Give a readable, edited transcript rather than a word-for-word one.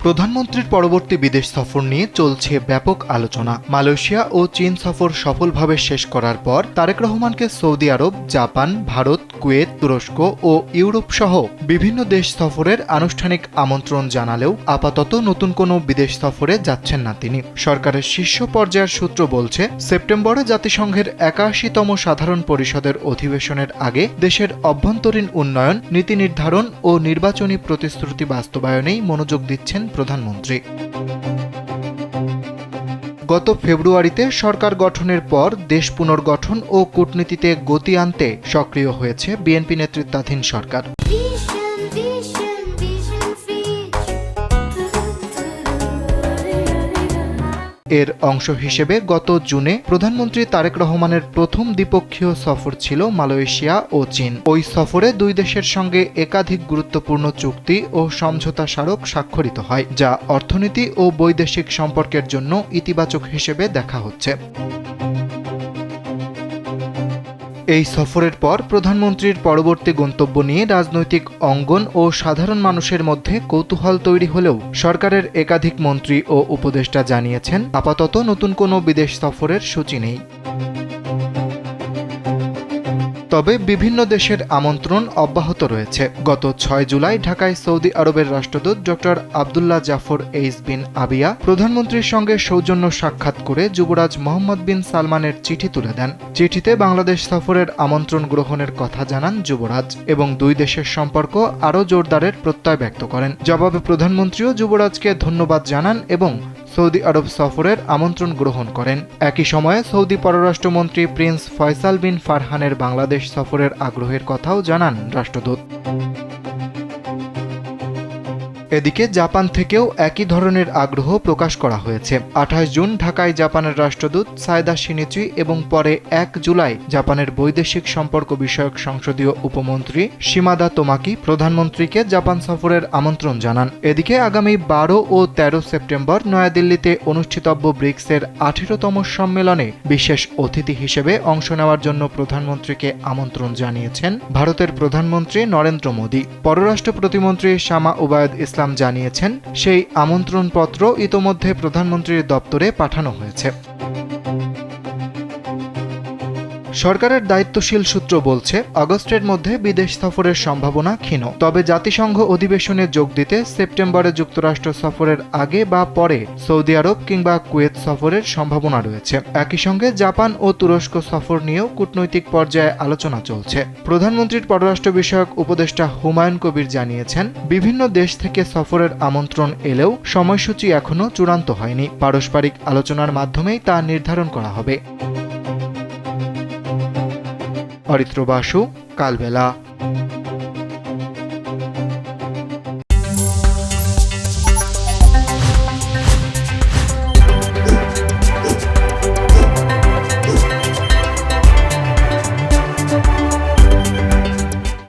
প্রধানমন্ত্রীর পরবর্তী বিদেশ সফর নিয়ে চলছে ব্যাপক আলোচনা। মালয়েশিয়া ও চীন সফর সফলভাবে শেষ করার পর তারেক রহমানকে সৌদি আরব, জাপান, ভারত, কুয়েত, তুরস্ক ও ইউরোপ সহ বিভিন্ন দেশ সফরের আনুষ্ঠানিক আমন্ত্রণ জানালেও আপাতত নতুন কোনো বিদেশ সফরে যাচ্ছেন না তিনি। সরকারের শীর্ষ পর্যায়ের সূত্র বলছে, সেপ্টেম্বরে জাতিসংঘের ৮১তম সাধারণ পরিষদের অধিবেশনের আগে দেশের অভ্যন্তরীণ উন্নয়ন, নীতি নির্ধারণ ও নির্বাচনী প্রতিশ্রুতি বাস্তবায়নেই মনোযোগ দিচ্ছেন প্রধানমন্ত্রী। গত ফেব্রুয়ারিতে সরকার গঠনের পর দেশ পুনর্গঠন ও কূটনীতিতে গতি আনতে সক্রিয় হয়েছে বিএনপি নেতৃত্বাধীন সরকার। এর অংশ হিসেবে গত জুনে প্রধানমন্ত্রী তারেক রহমানের প্রথম দ্বিপক্ষীয় সফর ছিল মালয়েশিয়া ও চীন। ওই সফরে দুই দেশের সঙ্গে একাধিক গুরুত্বপূর্ণ চুক্তি ও সমঝোতা স্মারক স্বাক্ষরিত হয়, যা অর্থনীতি ও বৈদেশিক সম্পর্কের জন্য ইতিবাচক হিসেবে দেখা হচ্ছে। এই সফরের পর প্রধানমন্ত্রীর পরবর্তী গন্তব্য নিয়ে রাজনৈতিক অঙ্গন ও সাধারণ মানুষের মধ্যে কৌতূহল তৈরি হলেও সরকারের একাধিক মন্ত্রী ও উপদেষ্টা জানিয়েছেন, আপাতত নতুন কোনো বিদেশ সফরের সূচি নেই। তবে বিভিন্ন দেশের আমন্ত্রণ অব্যাহত রয়েছে। গত ৬ জুলাই ঢাকায় সৌদি আরবের রাষ্ট্রদূত ডক্টর আবদুল্লাহ জাফর এইস বিন আবিয়া প্রধানমন্ত্রীর সঙ্গে সৌজন্য সাক্ষাৎ করে যুবরাজ মোহাম্মদ বিন সালমানের চিঠি তুলে দেন। চিঠিতে বাংলাদেশ সফরের আমন্ত্রণ গ্রহণের কথা জানান যুবরাজ এবং দুই দেশের সম্পর্ক আরও জোরদারের প্রত্যয় ব্যক্ত করেন। জবাবে প্রধানমন্ত্রীও যুবরাজকে ধন্যবাদ জানান এবং সৌদি আরব সফরের আমন্ত্রণ গ্রহণ করেন। একই সময়ে সৌদি পররাষ্ট্রমন্ত্রী প্রিন্স ফয়সাল বিন ফারহানের বাংলাদেশ সফরের আগ্রহের কথাও জানান রাষ্ট্রদূত। এদিকে জাপান থেকেও একই ধরনের আগ্রহ প্রকাশ করা হয়েছে। ২৮ জুন ঢাকায় জাপানের রাষ্ট্রদূত সায়দা শিনিচি এবং পরে ১ জুলাই জাপানের বৈদেশিক সম্পর্ক বিষয়ক সংসদীয় উপমন্ত্রী শিমাদা তোমাকি প্রধানমন্ত্রীকে জাপান সফরের আমন্ত্রণ জানান। এদিকে আগামী ১২ ও ১৩ সেপ্টেম্বর নয়াদিল্লিতে অনুষ্ঠিতব্য ব্রিক্সের ১৮তম সম্মেলনে বিশেষ অতিথি হিসেবে অংশ নেওয়ার জন্য প্রধানমন্ত্রীকে আমন্ত্রণ জানিয়েছেন ভারতের প্রধানমন্ত্রী নরেন্দ্র মোদী। পররাষ্ট্র প্রতিমন্ত্রী শামা উবায়দ ইসলাম জানিয়েছেন, সেই আমন্ত্রণপত্র ইতোমধ্যে প্রধানমন্ত্রীর দপ্তরে পাঠানো হয়েছে। সরকারের দায়িত্বশীল সূত্র বলছে, আগস্টের মধ্যে বিদেশ সফরের সম্ভাবনা ক্ষীণ। তবে জাতিসংঘ অধিবেশনে যোগ দিতে সেপ্টেম্বরে যুক্তরাষ্ট্র সফরের আগে বা পরে সৌদি আরব কিংবা কুয়েত সফরের সম্ভাবনা রয়েছে। একই সঙ্গে জাপান ও তুরস্ক সফর নিয়েও কূটনৈতিক পর্যায়ে আলোচনা চলছে। প্রধানমন্ত্রীর পররাষ্ট্র বিষয়ক উপদেষ্টা হুমায়ুন কবির জানিয়েছেন, বিভিন্ন দেশ থেকে সফরের আমন্ত্রণ এলেও সময়সূচি এখনো চূড়ান্ত হয়নি। পারস্পরিক আলোচনার মাধ্যমেই তা নির্ধারণ করা হবে। অরিত্র বাসু, কালবেলা।